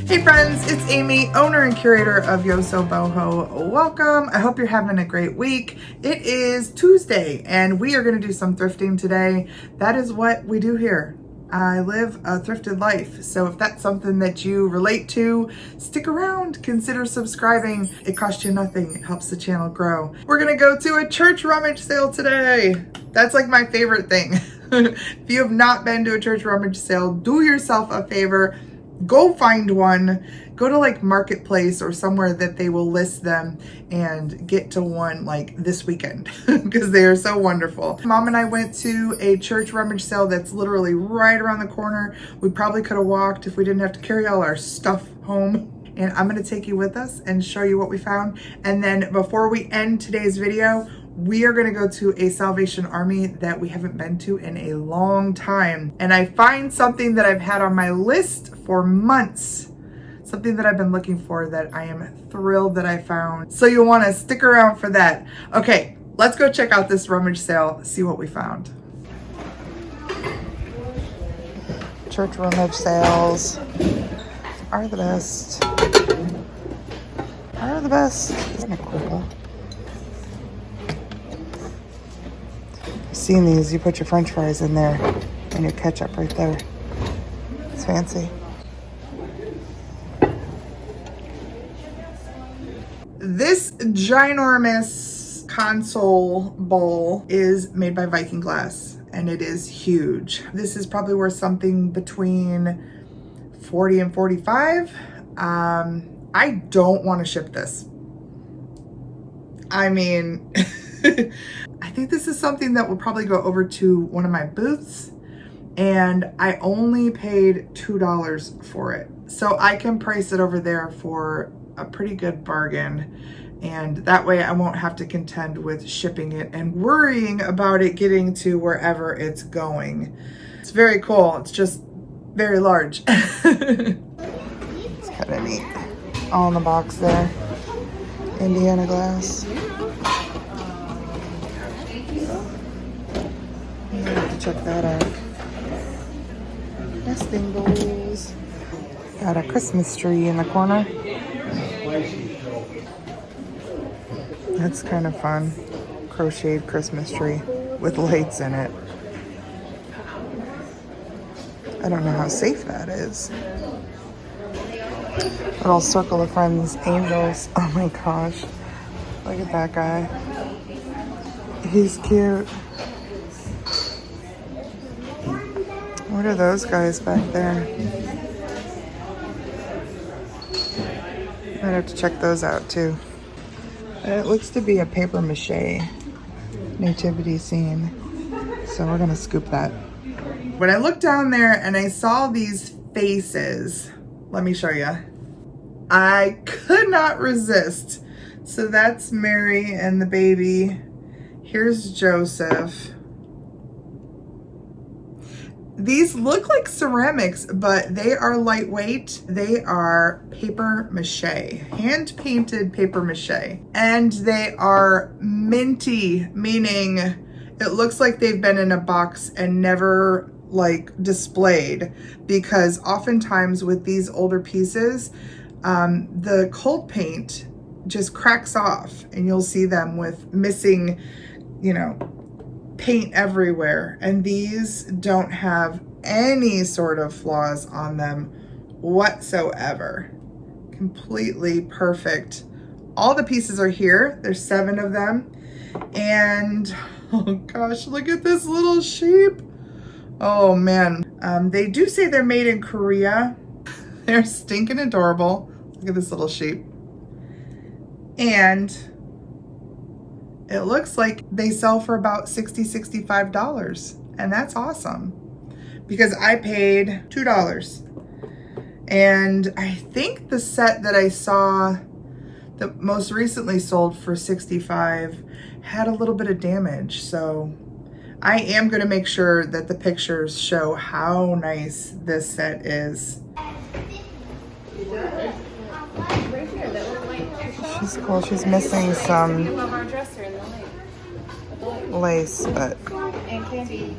Hey friends, it's Amy, owner and curator of YosoBoho. Welcome. I hope you're having a great week. It is Tuesday and we are going to do some thrifting today. That is what we do here. I live a thrifted life. So if that's something that you relate to, stick around, consider subscribing. It costs you nothing. It helps the channel grow. We're going to go to a church rummage sale today. That's like my favorite thing. If you have not been to a church rummage sale, do yourself a favor. Go find one. Go to like Marketplace or somewhere that they will list them and get to one like this weekend because they are so wonderful. Mom and I went to a church rummage sale that's literally right around the corner. We probably could have walked if we didn't have to carry all our stuff home. And I'm going to take you with us and show you what we found. And then before we end today's video, we are going to go to a Salvation Army that we haven't been to in a long time. And I find something that I've had on my list for months. Something that I've been looking for that I am thrilled that I found. So you'll want to stick around for that. Okay, let's go check out this rummage sale, see what we found. Church rummage sales are the best. Are the best. Isn't it cool? Seen these, you put your french fries in there and your ketchup right there. It's fancy. This ginormous console bowl is made by Viking Glass and it is huge. This is probably worth something between 40 and 45. I don't want to ship this. I mean, I think this is something that will probably go over to one of my booths, and I only paid $2 for it. So I can price it over there for a pretty good bargain. And that way I won't have to contend with shipping it and worrying about it getting to wherever it's going. It's very cool. It's just very large. It's kind of neat. All in the box there. Indiana glass. I have to check that out. Nesting bowls. Got a Christmas tree in the corner. That's kind of fun. Crocheted Christmas tree with lights in it. I don't know how safe that is. Little circle of friends, angels. Oh my gosh. Look at that guy. He's cute. What are those guys back there? I'd have to check those out too. It looks to be a paper mache nativity scene. So we're gonna scoop that. When I looked down there and I saw these faces, let me show you. I could not resist. So that's Mary and the baby. Here's Joseph. These look like ceramics, but they are lightweight. They are paper mache, hand-painted paper mache. And they are minty, meaning it looks like they've been in a box and never like displayed, because oftentimes with these older pieces, the cold paint just cracks off and you'll see them with missing, you know, paint everywhere. And these don't have any sort of flaws on them whatsoever. Completely perfect. All the pieces are here. There's 7 of them. And oh gosh, look at this little sheep. Oh man. They do say they're made in Korea. They're stinking adorable. Look at this little sheep. And it looks like they sell for about $60, $65. And that's awesome because I paid $2. And I think the set that I saw that most recently sold for $65 had a little bit of damage. So I am going to make sure that the pictures show how nice this set is. She's cool. She's missing some lace, but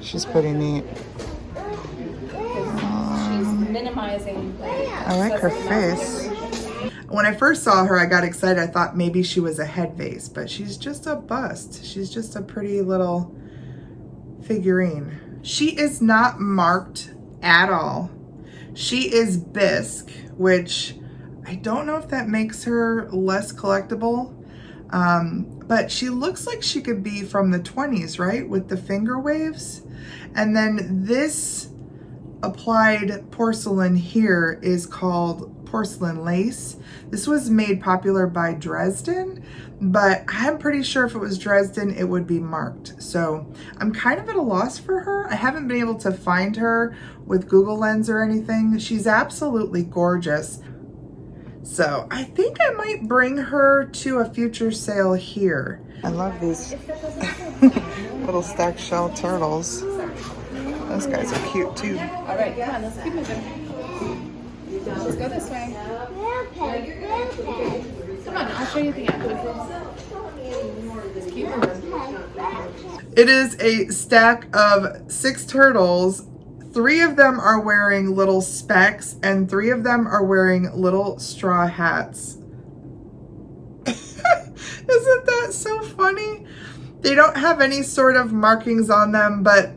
she's pretty neat. customizing. I like her face. When I first saw her, I got excited. I thought maybe she was a head vase, but she's just a bust. She's just a pretty little figurine. She is not marked at all. She is bisque, which I don't know if that makes her less collectible. But she looks like she could be from the 20s, right? With the finger waves. And then this applied porcelain here is called porcelain lace. This was made popular by Dresden, but I'm pretty sure if it was Dresden, it would be marked. So I'm kind of at a loss for her. I haven't been able to find her with Google Lens or anything. She's absolutely gorgeous. So I think I might bring her to a future sale here. I love these little stacked shell turtles. Those guys are cute too. All right, come on, let's keep moving. Let's go this way. Come on, I'll show you the end. Let's keep moving. It is a stack of 6 turtles. 3 of them are wearing little specs and 3 of them are wearing little straw hats. Isn't that so funny? They don't have any sort of markings on them, but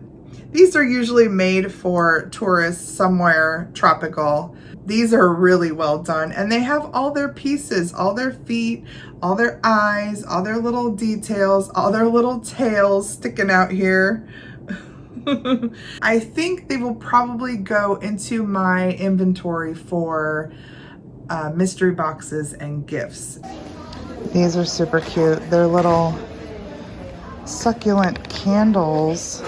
these are usually made for tourists somewhere tropical. These are really well done, and they have all their pieces, all their feet, all their eyes, all their little details, all their little tails sticking out here. I think they will probably go into my inventory for mystery boxes and gifts. These are super cute. They're little succulent candles.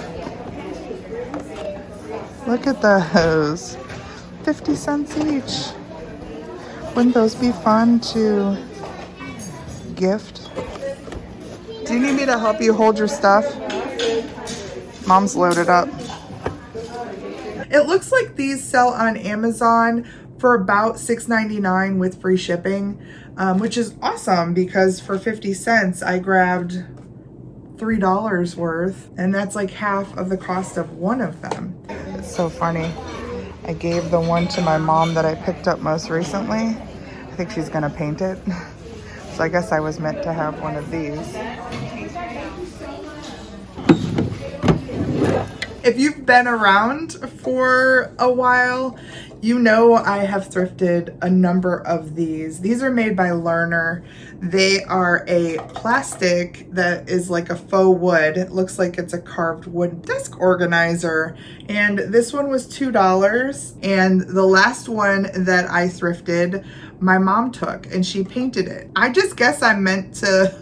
Look at those. 50 cents each. Wouldn't those be fun to gift? Do you need me to help you hold your stuff? Mom's loaded up. It looks like these sell on Amazon for about $6.99 with free shipping, which is awesome because for 50 cents I grabbed $3 worth, and that's like half of the cost of one of them. It's so funny. I gave the one to my mom that I picked up most recently. I think she's gonna paint it. So I guess I was meant to have one of these. If you've been around for a while, you know I have thrifted a number of these. These are made by Lerner. They are a plastic that is like a faux wood. It looks like it's a carved wood desk organizer. And this one was $2. And the last one that I thrifted, my mom took and she painted it. I just guess I'm meant to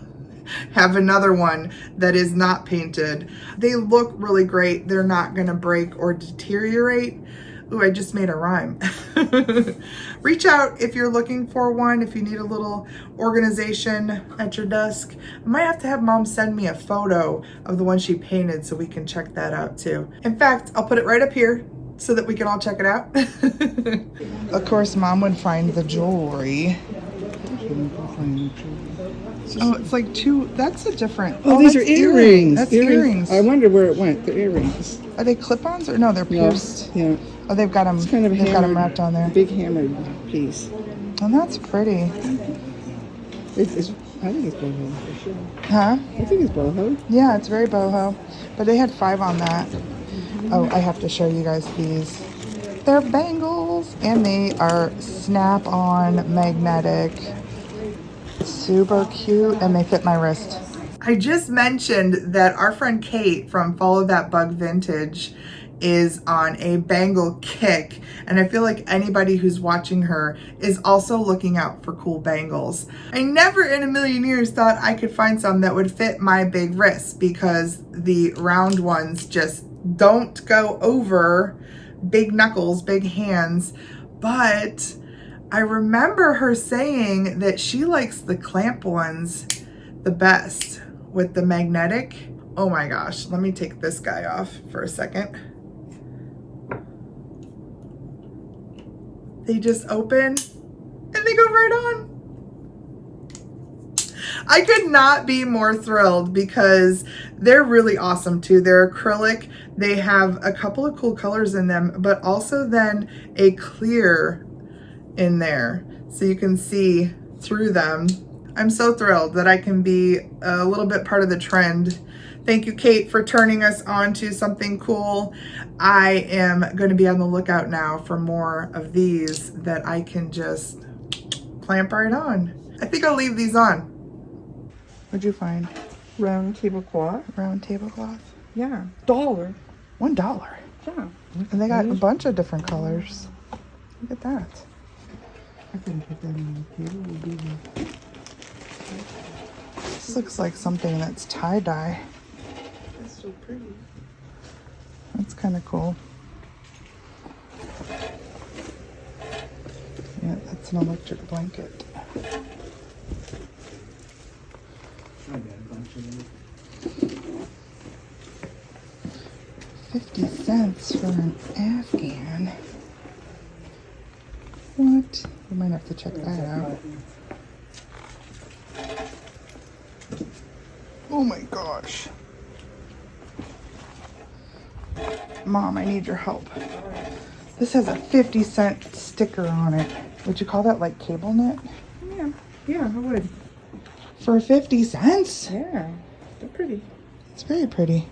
have another one that is not painted. They look really great. They're not gonna break or deteriorate. Ooh, I just made a rhyme. Reach out if you're looking for one, if you need a little organization at your desk. I might have to have mom send me a photo of the one she painted so we can check that out too. In fact, I'll put it right up here so that we can all check it out. Of course, mom would find the jewelry. Oh, it's like 2, that's a different. Oh, these are earrings. That's earrings. I wonder where it went, the earrings. Are they clip-ons or no, they're pierced? Yeah. Oh, they've got them, It's kind of they've got them wrapped on there. Big hammered piece. Oh, that's pretty. It's, I think it's boho for sure. Huh? I think it's boho. Yeah, it's very boho. But they had 5 on that. Oh, I have to show you guys these. They're bangles and they are snap-on magnetic. Super cute and they fit my wrist. I just mentioned that our friend Kate from Follow That Bug Vintage is on a bangle kick, and I feel like anybody who's watching her is also looking out for cool bangles. I never in a million years thought I could find some that would fit my big wrist because the round ones just don't go over big knuckles, big hands. But I remember her saying that she likes the clamp ones the best with the magnetic. Oh my gosh, let me take this guy off for a second. They just open and they go right on. I could not be more thrilled because they're really awesome too. They're acrylic. They have a couple of cool colors in them, but also then a clear in there so you can see through them. I'm so thrilled that I can be a little bit part of the trend. Thank you, Kate, for turning us on to something cool. I am going to be on the lookout now for more of these that I can just clamp right on. I think I'll leave these on. What'd you find? Round tablecloth. Round tablecloth? Yeah. $1. $1. Yeah. And they got a bunch of different colors. Look at that. I couldn't put that on the table. We'll do that. This looks like something that's tie-dye. That's so pretty. That's kind of cool. Yeah, that's an electric blanket. I got a bunch of them. 50 cents for an Afghan. What? We might have to check that out. Oh my gosh. Mom, I need your help. This has a 50-cent sticker on it. Would you call that like cable knit? Yeah. Yeah, I would. For 50 cents? Yeah. They're pretty. It's very pretty.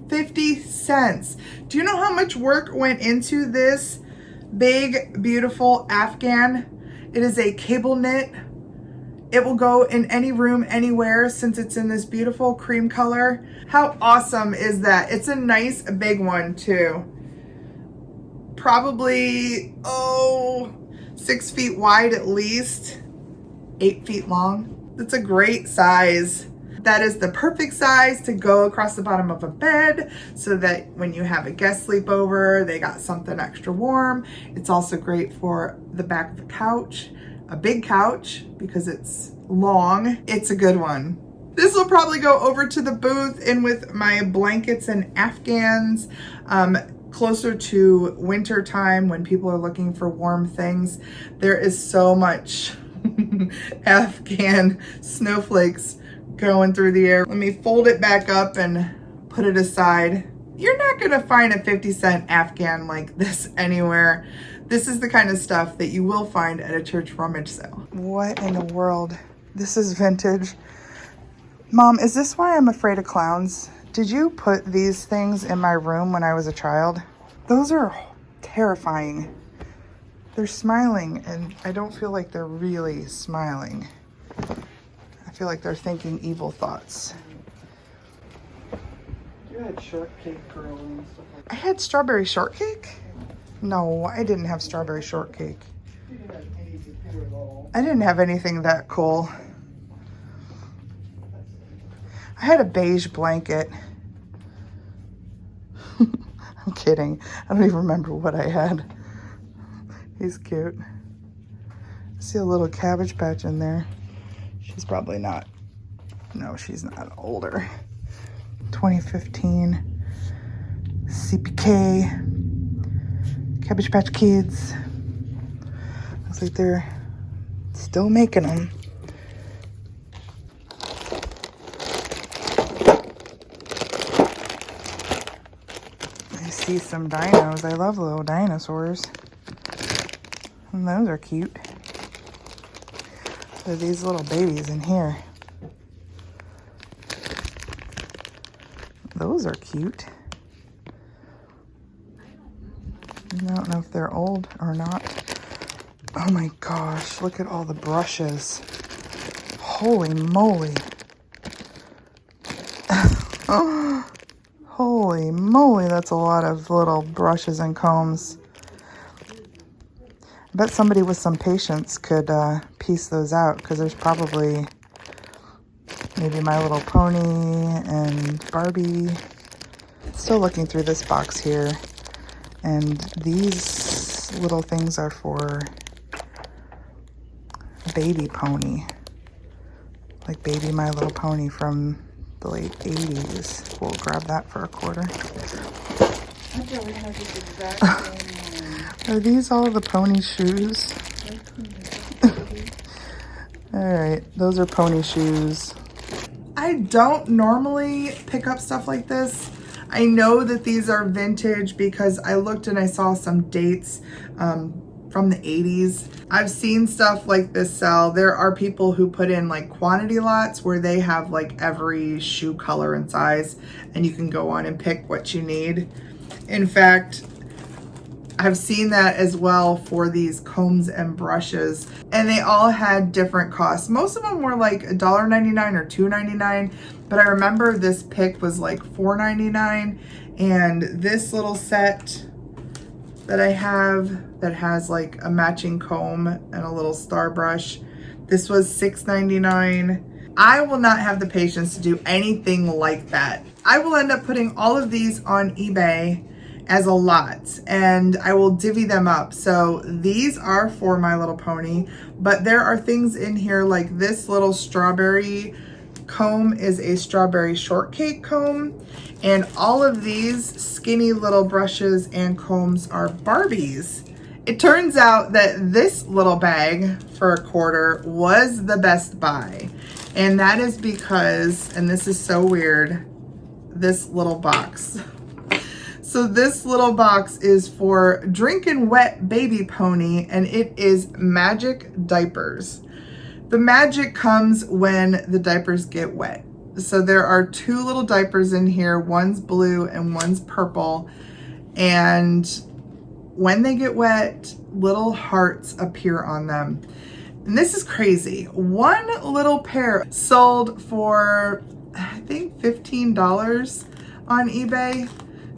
50 cents. Do you know how much work went into this big, beautiful Afghan? It is a cable knit. It will go in any room, anywhere, since it's in this beautiful cream color. How awesome is that? It's a nice big one too. Probably, 6 feet wide at least, 8 feet long. That's a great size. That is the perfect size to go across the bottom of a bed so that when you have a guest sleepover, they got something extra warm. It's also great for the back of the couch, a big couch because it's long. It's a good one. This will probably go over to the booth in with my blankets and Afghans. Closer to winter time when people are looking for warm things. There is so much Afghan snowflakes going through the air. Let me fold it back up and put it aside. You're not gonna find a 50-cent Afghan like this anywhere. This is the kind of stuff that you will find at a church rummage sale. What in the world? This is vintage. Mom, is this why I'm afraid of clowns? Did you put these things in my room when I was a child? Those are terrifying. They're smiling and I don't feel like they're really smiling. I feel like they're thinking evil thoughts. You had shortcake girl and stuff like that. I had strawberry shortcake? No, I didn't have strawberry shortcake. You didn't have anything cool at all. I didn't have anything that cool. I had a beige blanket. I'm kidding. I don't even remember what I had. He's cute. I see a little Cabbage Patch in there. She's probably not. No, she's not. Older. 2015. CPK. Cabbage Patch Kids. Looks like they're still making them. I see some dinos. I love little dinosaurs. And those are cute. There are these little babies in here. Those are cute. I don't know if they're old or not. Oh my gosh, look at all the brushes. Holy moly. Holy moly, that's a lot of little brushes and combs. I bet somebody with some patience could piece those out because there's probably maybe My Little Pony and Barbie. Still looking through this box here. And these little things are for Baby Pony. Like Baby My Little Pony from the late 80s. We'll grab that for $0.25. I probably have this exact same one. Are these all the pony shoes? All right, those are pony shoes. I don't normally pick up stuff like this. I know that these are vintage because I looked and I saw some dates from the 80s. I've seen stuff like this sell. There are people who put in like quantity lots where they have like every shoe color and size, and you can go on and pick what you need. In fact, I've seen that as well for these combs and brushes, and they all had different costs. Most of them were like $1.99 or $2.99, but I remember this pick was like $4.99, and this little set that I have that has like a matching comb and a little star brush, this was $6.99. I will not have the patience to do anything like that. I will end up putting all of these on eBay as a lot, and I will divvy them up. So these are for My Little Pony, but there are things in here like this little strawberry comb is a strawberry shortcake comb, and all of these skinny little brushes and combs are Barbies. It turns out that this little bag for $1 was the best buy, and that is because, and this is so weird, this little box. So this little box is for Drinkin' Wet Baby Pony, and it is magic diapers. The magic comes when the diapers get wet. So there are 2 little diapers in here. One's blue and one's purple. And when they get wet, little hearts appear on them. And this is crazy. One little pair sold for, I think, $15 on eBay.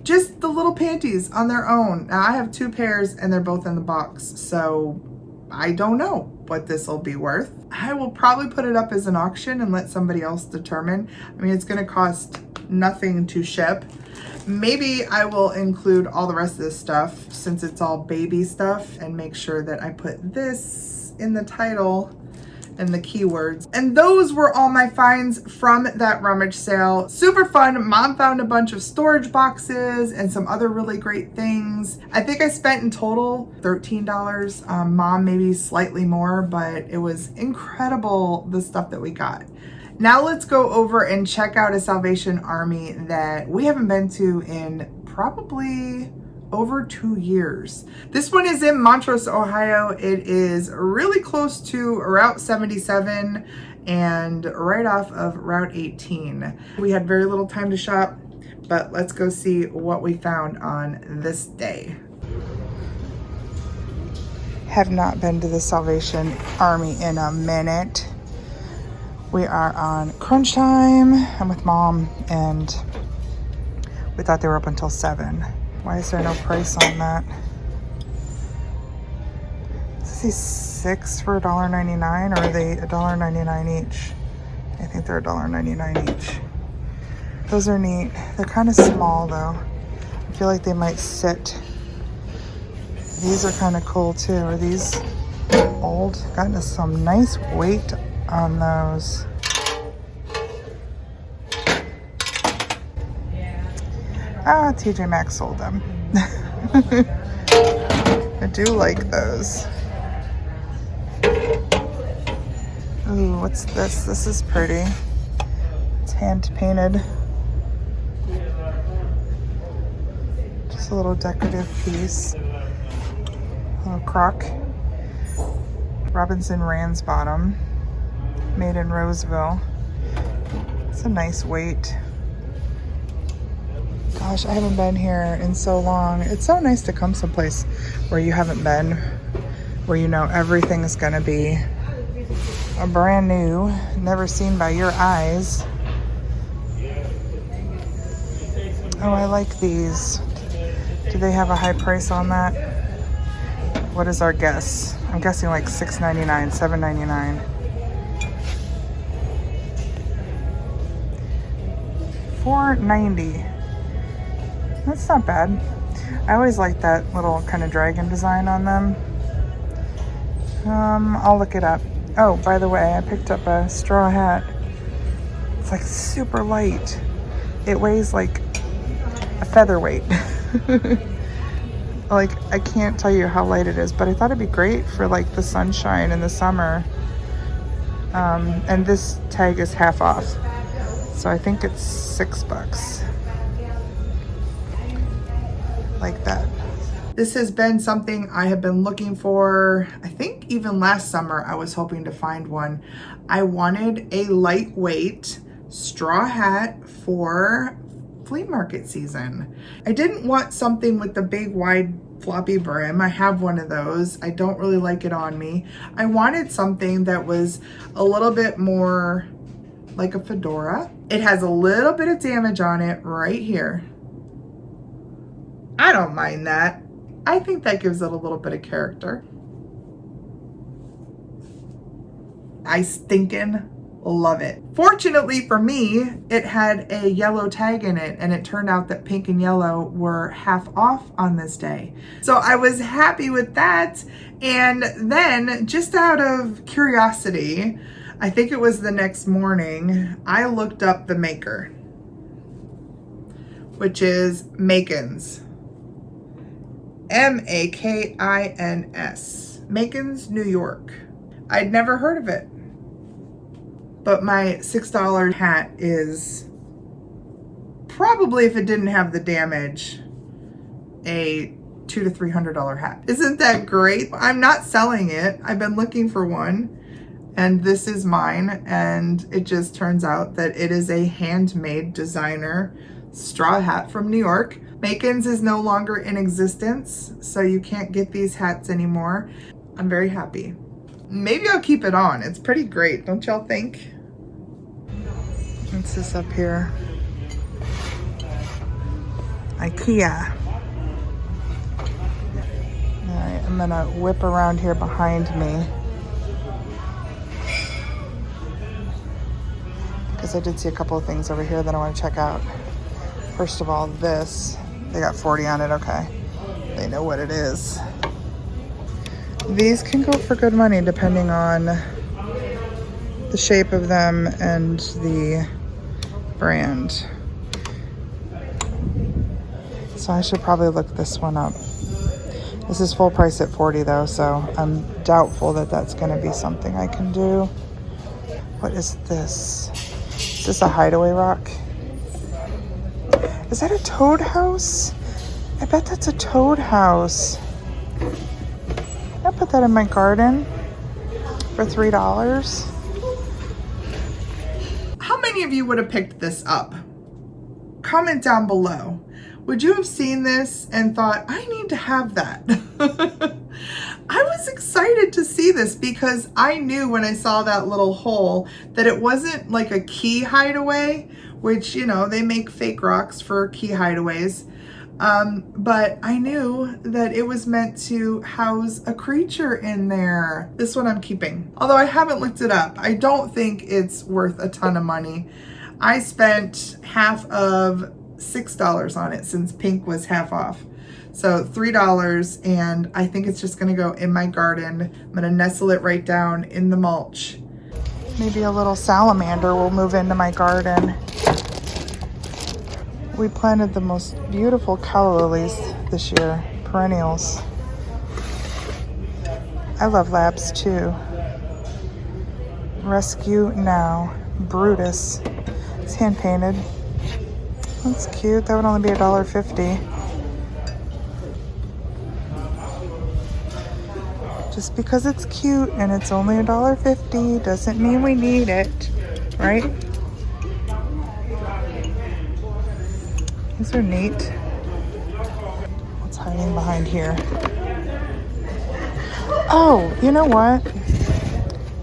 Just the little panties on their own. Now I have 2 pairs and they're both in the box, so I don't know what this will be worth. I will probably put it up as an auction and let somebody else determine. I mean, it's gonna cost nothing to ship. Maybe I will include all the rest of this stuff since it's all baby stuff, and make sure that I put this in the title and the keywords. And those were all my finds from that rummage sale. Super fun. Mom found a bunch of storage boxes and some other really great things. I think I spent in total $13. Mom maybe slightly more, but it was incredible the stuff that we got. Now let's go over and check out a Salvation Army that we haven't been to in probably over 2 years. This one is in Montrose, Ohio. It is really close to Route 77 and right off of Route 18. We had very little time to shop, but let's go see what we found on this day. Have not been to the Salvation Army in a minute. We are on crunch time. I'm with Mom, and we thought they were up until 7. Why is there no price on that? Does it say 6 for $1.99, or are they $1.99 each? I think they're $1.99 each. Those are neat. They're kind of small though. I feel like they might sit. These are kind of cool too. Are these old? Gotten some nice weight on those. Ah, TJ Maxx sold them. I do like those. Ooh, what's this? This is pretty. It's hand painted. Just a little decorative piece. A little crock. Robinson Ransbottom. Made in Roseville. It's a nice weight. Gosh, I haven't been here in so long. It's so nice to come someplace where you haven't been, where you know everything is gonna be a brand new, never seen by your eyes. Oh, I like these. Do they have a high price on that? What is our guess? I'm guessing like $6.99, $7.99. $4.90. That's not bad. I always like that little kind of dragon design on them. I'll look it up. Oh, by the way, I picked up a straw hat. It's like super light. It weighs like a featherweight. Like, I can't tell you how light it is, but I thought it'd be great for like the sunshine in the summer. And this tag is half off. So I think it's $6. Like that. This has been something I have been looking for. I think even last summer I was hoping to find one. I wanted a lightweight straw hat for flea market season. I didn't want something with the big wide floppy brim. I have one of those. I don't really like it on me. I wanted something that was a little bit more like a fedora. It has a little bit of damage on it right here. I don't mind that. I think that gives it a little bit of character. I stinking love it. Fortunately for me, it had a yellow tag in it, and it turned out that pink and yellow were half off on this day. So I was happy with that. And then, just out of curiosity, I think it was the next morning, I looked up the maker, which is Makins. M-A-K-I-N-S. Makins, New York. I'd never heard of it. But my $6 hat is probably, if it didn't have the damage, a $200 to $300 hat. Isn't that great? I'm not selling it. I've been looking for one, and this is mine. And it just turns out that it is a handmade designer straw hat from New York. Makins is no longer in existence, so you can't get these hats anymore. I'm very happy. Maybe I'll keep it on. It's pretty great, don't y'all think? What's this up here? IKEA. All right, I'm gonna whip around here behind me, because I did see a couple of things over here that I want to check out. First of all, this. They got 40 on it, okay. They know what it is. These can go for good money depending on the shape of them and the brand. So I should probably look this one up. This is full price at 40 though, so I'm doubtful that that's gonna be something I can do. What is this? Is this a hideaway rock? Is that a toad house? I bet that's a toad house. I'll put that in my garden for $3. How many of you would have picked this up? Comment down below. Would you have seen this and thought, I need to have that? I was excited to see this because I knew when I saw that little hole that it wasn't like a key hideaway, which, you know, they make fake rocks for key hideaways. But I knew that it was meant to house a creature in there. This one I'm keeping. Although I haven't looked it up. I don't think it's worth a ton of money. I spent half of $6 on it since pink was half off. So $3, and I think it's just gonna go in my garden. I'm gonna nestle it right down in the mulch. Maybe a little salamander will move into my garden. We planted the most beautiful calla lilies this year, perennials. I love labs too. Rescue Now, Brutus. It's hand painted. That's cute. That would only be $1.50. Just because it's cute and it's only $1.50 doesn't mean we need it, right? These are neat. What's hiding behind here? Oh, you know what?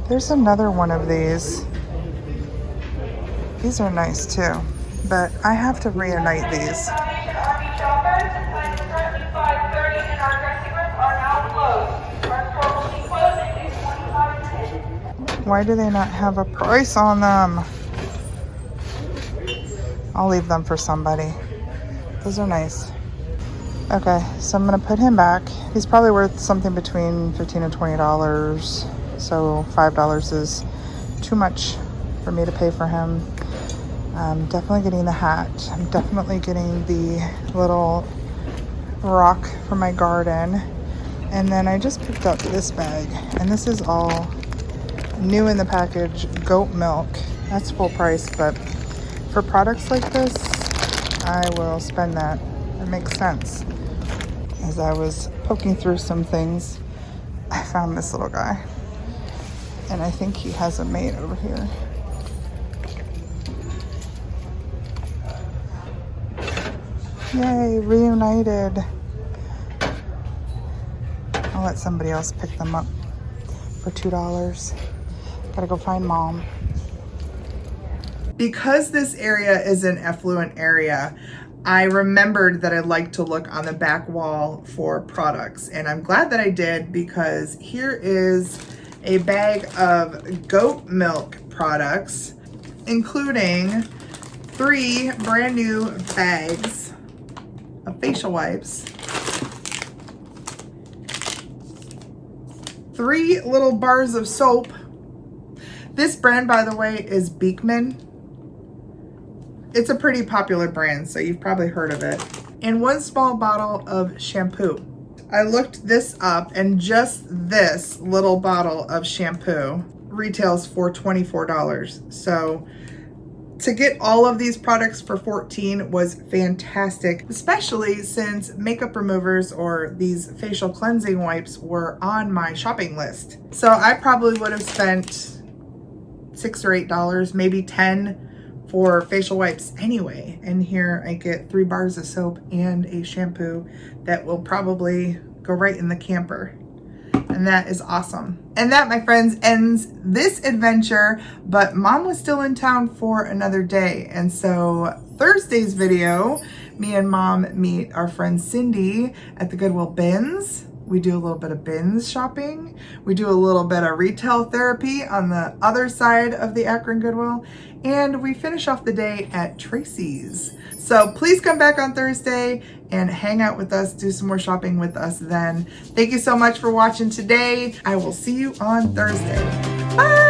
There's another one of these. These are nice too, but I have to reunite these. Why do they not have a price on them? I'll leave them for somebody. Those are nice. Okay, so I'm gonna put him back. He's probably worth something between $15 and $20. So $5 is too much for me to pay for him. I'm definitely getting the hat. I'm definitely getting the little rock for my garden. And then I just picked up this bag, and this is all new in the package goat milk. That's full price, but for products like this, I will spend that. It makes sense. As I was poking through some things, I found this little guy. And I think he has a mate over here. Yay, reunited. I'll let somebody else pick them up for $2. Gotta go find mom. Because this area is an affluent area, I remembered that I'd like to look on the back wall for products. And I'm glad that I did, because here is a bag of goat milk products, including 3 brand new bags of facial wipes, 3 little bars of soap. This brand, by the way, is Beekman. It's a pretty popular brand, so you've probably heard of it. And 1 small bottle of shampoo. I looked this up, and just this little bottle of shampoo retails for $24. So to get all of these products for $14 was fantastic, especially since makeup removers or these facial cleansing wipes were on my shopping list. So I probably would have spent $6 or $8, maybe $10 for facial wipes anyway. And here I get 3 bars of soap and a shampoo that will probably go right in the camper. And that is awesome. And that, my friends, ends this adventure, but mom was still in town for another day. And so Thursday's video, me and mom meet our friend Cindy at the Goodwill bins. We do a little bit of bins shopping. We do a little bit of retail therapy on the other side of the Akron Goodwill. And we finish off the day at Tracy's. So please come back on Thursday and hang out with us, do some more shopping with us then. Thank you so much for watching today. I will see you on Thursday. Bye!